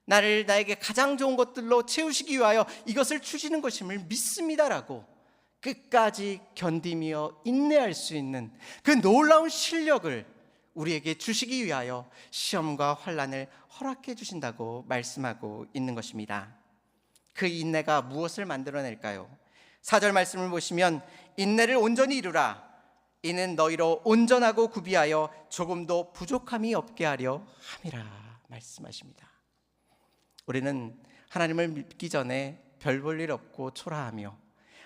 나에게 가장 좋은 것들로 채우시기 위하여 이것을 주시는 것임을 믿습니다라고 끝까지 견디며 인내할 수 있는 그 놀라운 실력을 우리에게 주시기 위하여 시험과 환난을 허락해 주신다고 말씀하고 있는 것입니다. 그 인내가 무엇을 만들어낼까요? 4절 말씀을 보시면 인내를 온전히 이루라. 이는 너희로 온전하고 구비하여 조금도 부족함이 없게 하려 함이라 말씀하십니다. 우리는 하나님을 믿기 전에 별 볼 일 없고 초라하며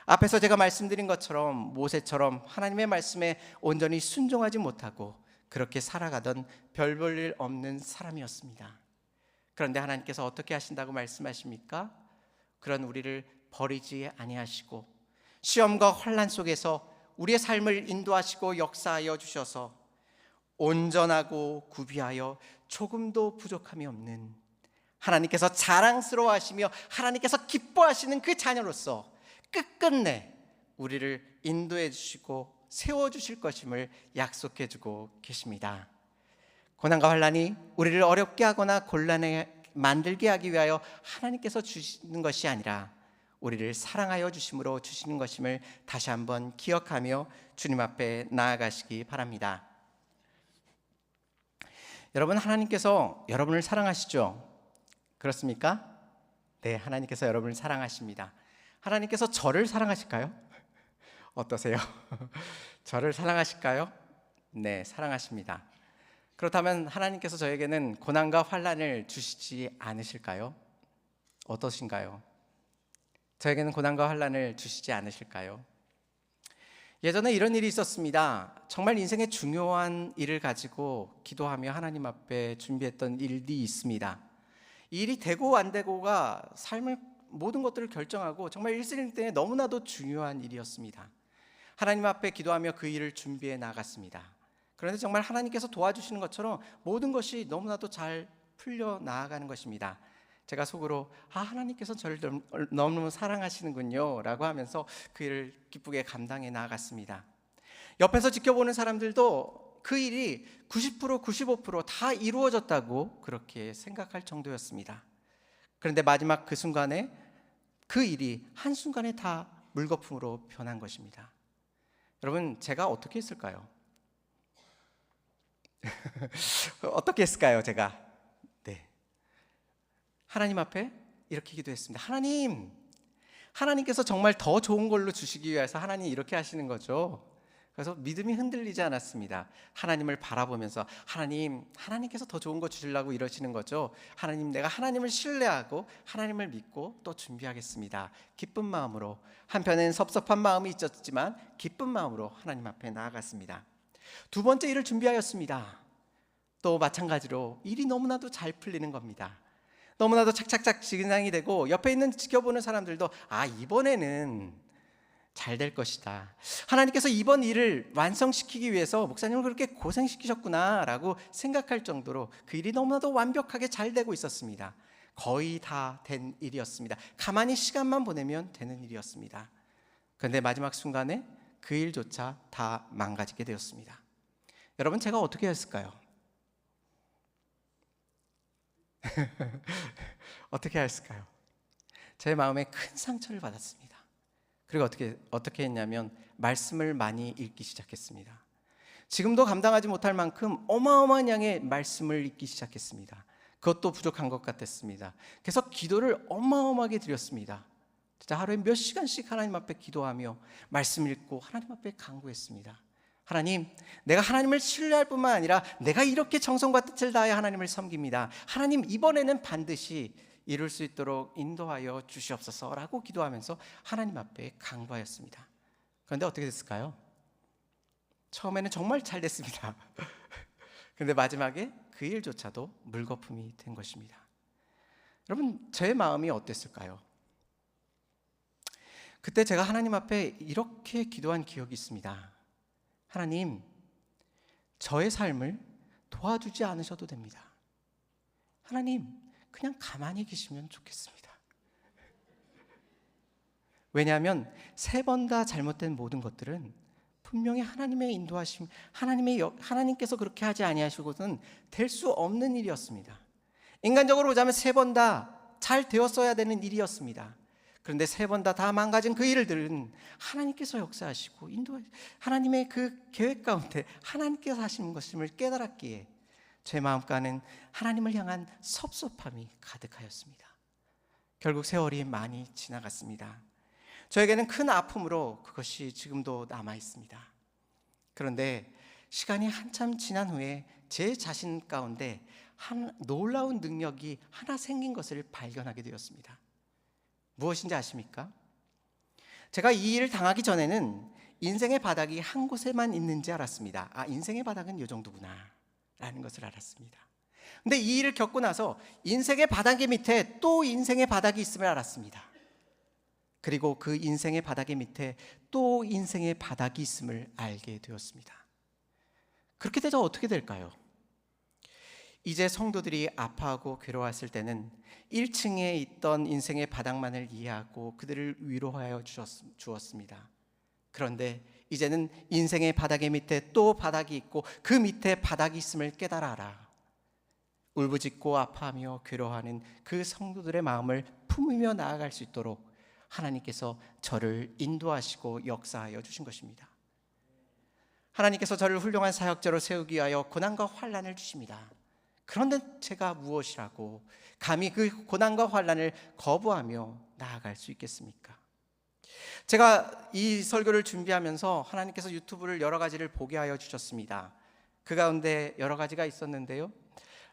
앞에서 제가 말씀드린 것처럼 모세처럼 하나님의 말씀에 온전히 순종하지 못하고 그렇게 살아가던 별 볼 일 없는 사람이었습니다. 그런데 하나님께서 어떻게 하신다고 말씀하십니까? 그런 우리를 버리지 아니하시고 시험과 환난 속에서 우리의 삶을 인도하시고 역사하여 주셔서 온전하고 구비하여 조금도 부족함이 없는, 하나님께서 자랑스러워하시며 하나님께서 기뻐하시는 그 자녀로서 끝끝내 우리를 인도해 주시고 세워주실 것임을 약속해 주고 계십니다. 고난과 환난이 우리를 어렵게 하거나 곤란해 만들게 하기 위하여 하나님께서 주시는 것이 아니라 우리를 사랑하여 주심으로 주시는 것임을 다시 한번 기억하며 주님 앞에 나아가시기 바랍니다. 여러분, 하나님께서 여러분을 사랑하시죠? 그렇습니까? 네, 하나님께서 여러분을 사랑하십니다. 하나님께서 저를 사랑하실까요? 어떠세요? 저를 사랑하실까요? 네, 사랑하십니다. 그렇다면 하나님께서 저에게는 고난과 환난을 주시지 않으실까요? 어떠신가요? 저에게는 고난과 환난을 주시지 않으실까요? 예전에 이런 일이 있었습니다. 정말 인생의 중요한 일을 가지고 기도하며 하나님 앞에 준비했던 일이 있습니다. 이 일이 되고 안 되고가 삶의 모든 것들을 결정하고 정말 일생에 너무나도 중요한 일이었습니다. 하나님 앞에 기도하며 그 일을 준비해 나갔습니다. 그런데 정말 하나님께서 도와주시는 것처럼 모든 것이 너무나도 잘 풀려 나아가는 것입니다. 제가 속으로 하나님께서 저를 너무 사랑하시는군요 라고 하면서 그 일을 기쁘게 감당해 나아갔습니다. 옆에서 지켜보는 사람들도 그 일이 90%, 95%다 이루어졌다고 그렇게 생각할 정도였습니다. 그런데 마지막 그 순간에 그 일이 한순간에 다 물거품으로 변한 것입니다. 여러분, 제가 어떻게 했을까요? 어떻게 했을까요, 제가? 네. 하나님 앞에 이렇게 기도했습니다. 하나님께서 정말 더 좋은 걸로 주시기 위해서 하나님 이렇게 하시는 거죠. 그래서 믿음이 흔들리지 않았습니다. 하나님을 바라보면서 하나님께서 더 좋은 거 주시려고 이러시는 거죠. 하나님, 내가 하나님을 신뢰하고 하나님을 믿고 또 준비하겠습니다. 기쁜 마음으로, 한편엔 섭섭한 마음이 있었지만 기쁜 마음으로 하나님 앞에 나아갔습니다. 두 번째 일을 준비하였습니다. 또 마찬가지로 일이 너무나도 잘 풀리는 겁니다. 너무나도 착착착 진행이 되고 옆에 있는 지켜보는 사람들도 이번에는 잘 될 것이다. 하나님께서 이번 일을 완성시키기 위해서 목사님을 그렇게 고생시키셨구나 라고 생각할 정도로 그 일이 너무나도 완벽하게 잘 되고 있었습니다. 거의 다 된 일이었습니다. 가만히 시간만 보내면 되는 일이었습니다. 그런데 마지막 순간에 그 일조차 다 망가지게 되었습니다. 여러분, 제가 어떻게 했을까요? 어떻게 했을까요? 제 마음에 큰 상처를 받았습니다. 그리고 어떻게 했냐면 말씀을 많이 읽기 시작했습니다. 지금도 감당하지 못할 만큼 어마어마한 양의 말씀을 읽기 시작했습니다. 그것도 부족한 것 같았습니다. 그래서 기도를 어마어마하게 드렸습니다. 진짜 하루에 몇 시간씩 하나님 앞에 기도하며 말씀 읽고 하나님 앞에 간구했습니다. 하나님, 내가 하나님을 신뢰할 뿐만 아니라 내가 이렇게 정성과 뜻을 다해 하나님을 섬깁니다. 하나님, 이번에는 반드시 이룰 수 있도록 인도하여 주시옵소서라고 기도하면서 하나님 앞에 간구하였습니다. 그런데 어떻게 됐을까요? 처음에는 정말 잘 됐습니다. 그런데 마지막에 그 일조차도 물거품이 된 것입니다. 여러분, 제 마음이 어땠을까요? 그때 제가 하나님 앞에 이렇게 기도한 기억이 있습니다. 하나님, 저의 삶을 도와주지 않으셔도 됩니다. 하나님, 그냥 가만히 계시면 좋겠습니다. 왜냐하면 3번 다 잘못된 모든 것들은 분명히 하나님의 인도하심, 하나님께서 그렇게 하지 아니하시고는 될 수 없는 일이었습니다. 인간적으로 보자면 3번 다 잘 되었어야 되는 일이었습니다. 그런데 3번 다 망가진 그 일들은 하나님께서 역사하시고 하나님의 그 계획 가운데 하나님께서 하시는 것임을 깨달았기에 제 마음가는 하나님을 향한 섭섭함이 가득하였습니다. 결국 세월이 많이 지나갔습니다. 저에게는 큰 아픔으로 그것이 지금도 남아 있습니다. 그런데 시간이 한참 지난 후에 제 자신 가운데 놀라운 능력이 하나 생긴 것을 발견하게 되었습니다. 무엇인지 아십니까? 제가 이 일을 당하기 전에는 인생의 바닥이 한 곳에만 있는지 알았습니다. 인생의 바닥은 이 정도구나 라는 것을 알았습니다. 근데 이 일을 겪고 나서 인생의 바닥의 밑에 또 인생의 바닥이 있음을 알았습니다. 그리고 그 인생의 바닥의 밑에 또 인생의 바닥이 있음을 알게 되었습니다. 그렇게 되자 어떻게 될까요? 이제 성도들이 아파하고 괴로웠을 때는 1층에 있던 인생의 바닥만을 이해하고 그들을 위로하여 주었습니다. 그런데 이제는 인생의 바닥의 밑에 또 바닥이 있고 그 밑에 바닥이 있음을 깨달아라. 울부짖고 아파하며 괴로워하는 그 성도들의 마음을 품으며 나아갈 수 있도록 하나님께서 저를 인도하시고 역사하여 주신 것입니다. 하나님께서 저를 훌륭한 사역자로 세우기 위하여 고난과 환난을 주십니다. 그런데 제가 무엇이라고 감히 그 고난과 환난을 거부하며 나아갈 수 있겠습니까? 제가 이 설교를 준비하면서 하나님께서 유튜브를 여러 가지를 보게 하여 주셨습니다. 그 가운데 여러 가지가 있었는데요,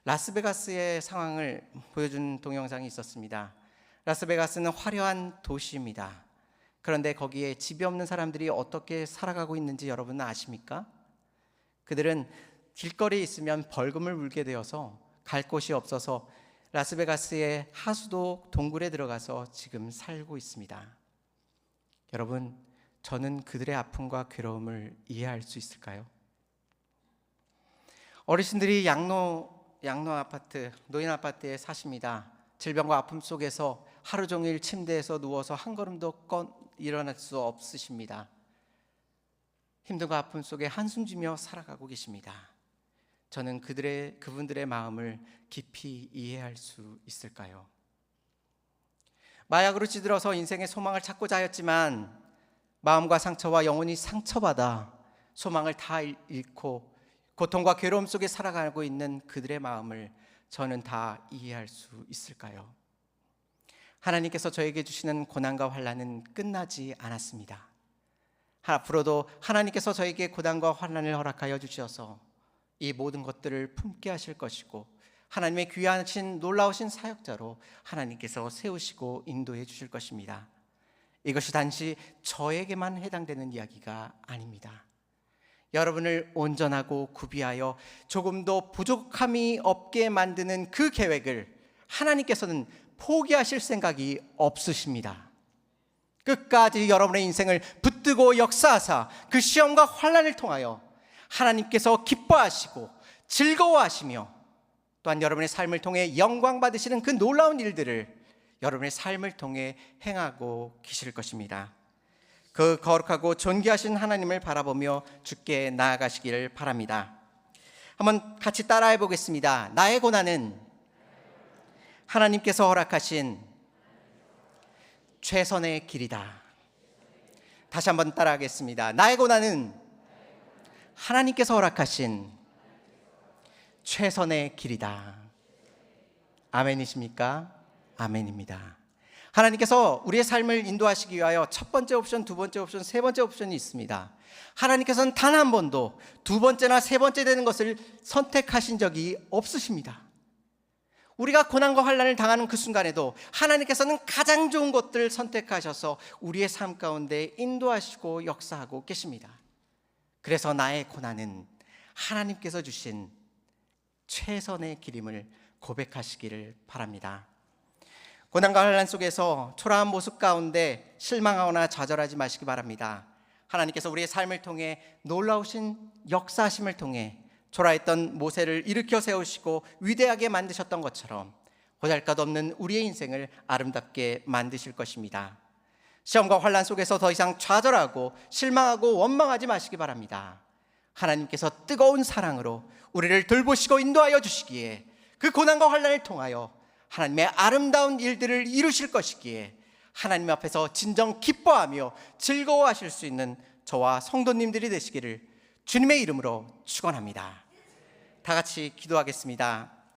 라스베가스의 상황을 보여준 동영상이 있었습니다. 라스베가스는 화려한 도시입니다. 그런데 거기에 집이 없는 사람들이 어떻게 살아가고 있는지 여러분은 아십니까? 그들은 길거리에 있으면 벌금을 물게 되어서 갈 곳이 없어서 라스베가스의 하수도 동굴에 들어가서 지금 살고 있습니다. 여러분, 저는 그들의 아픔과 괴로움을 이해할 수 있을까요? 어르신들이 양로 아파트, 노인 아파트에 사십니다. 질병과 아픔 속에서 하루 종일 침대에서 누워서 한 걸음도 일어날 수 없으십니다. 힘듦과 아픔 속에 한숨 쉬며 살아가고 계십니다. 저는 그분들의 마음을 깊이 이해할 수 있을까요? 마약으로 찌들어서 인생의 소망을 찾고자 하였지만 마음과 상처와 영혼이 상처받아 소망을 다 잃고 고통과 괴로움 속에 살아가고 있는 그들의 마음을 저는 다 이해할 수 있을까요? 하나님께서 저에게 주시는 고난과 환난은 끝나지 않았습니다. 앞으로도 하나님께서 저에게 고난과 환난을 허락하여 주셔서 이 모든 것들을 품게 하실 것이고 하나님의 귀하신 놀라우신 사역자로 하나님께서 세우시고 인도해 주실 것입니다. 이것이 단지 저에게만 해당되는 이야기가 아닙니다. 여러분을 온전하고 구비하여 조금도 부족함이 없게 만드는 그 계획을 하나님께서는 포기하실 생각이 없으십니다. 끝까지 여러분의 인생을 붙들고 역사하사 그 시험과 환난을 통하여 하나님께서 기뻐하시고 즐거워하시며 또한 여러분의 삶을 통해 영광 받으시는 그 놀라운 일들을 여러분의 삶을 통해 행하고 계실 것입니다. 그 거룩하고 존귀하신 하나님을 바라보며 주께 나아가시기를 바랍니다. 한번 같이 따라해 보겠습니다. 나의 고난은 하나님께서 허락하신 최선의 길이다. 다시 한번 따라하겠습니다. 나의 고난은 하나님께서 허락하신 최선의 길이다. 아멘이십니까? 아멘입니다. 하나님께서 우리의 삶을 인도하시기 위하여 첫 번째 옵션, 두 번째 옵션, 세 번째 옵션이 있습니다. 하나님께서는 단 한 번도 두 번째나 세 번째 되는 것을 선택하신 적이 없으십니다. 우리가 고난과 환난을 당하는 그 순간에도 하나님께서는 가장 좋은 것들을 선택하셔서 우리의 삶 가운데 인도하시고 역사하고 계십니다. 그래서 나의 고난은 하나님께서 주신 최선의 길임을 고백하시기를 바랍니다. 고난과 환난 속에서 초라한 모습 가운데 실망하거나 좌절하지 마시기 바랍니다. 하나님께서 우리의 삶을 통해 놀라우신 역사하심을 통해 초라했던 모세를 일으켜 세우시고 위대하게 만드셨던 것처럼 보잘것없는 우리의 인생을 아름답게 만드실 것입니다. 시험과 환난 속에서 더 이상 좌절하고 실망하고 원망하지 마시기 바랍니다. 하나님께서 뜨거운 사랑으로 우리를 돌보시고 인도하여 주시기에 그 고난과 환난을 통하여 하나님의 아름다운 일들을 이루실 것이기에 하나님 앞에서 진정 기뻐하며 즐거워하실 수 있는 저와 성도님들이 되시기를 주님의 이름으로 축원합니다. 다 같이 기도하겠습니다.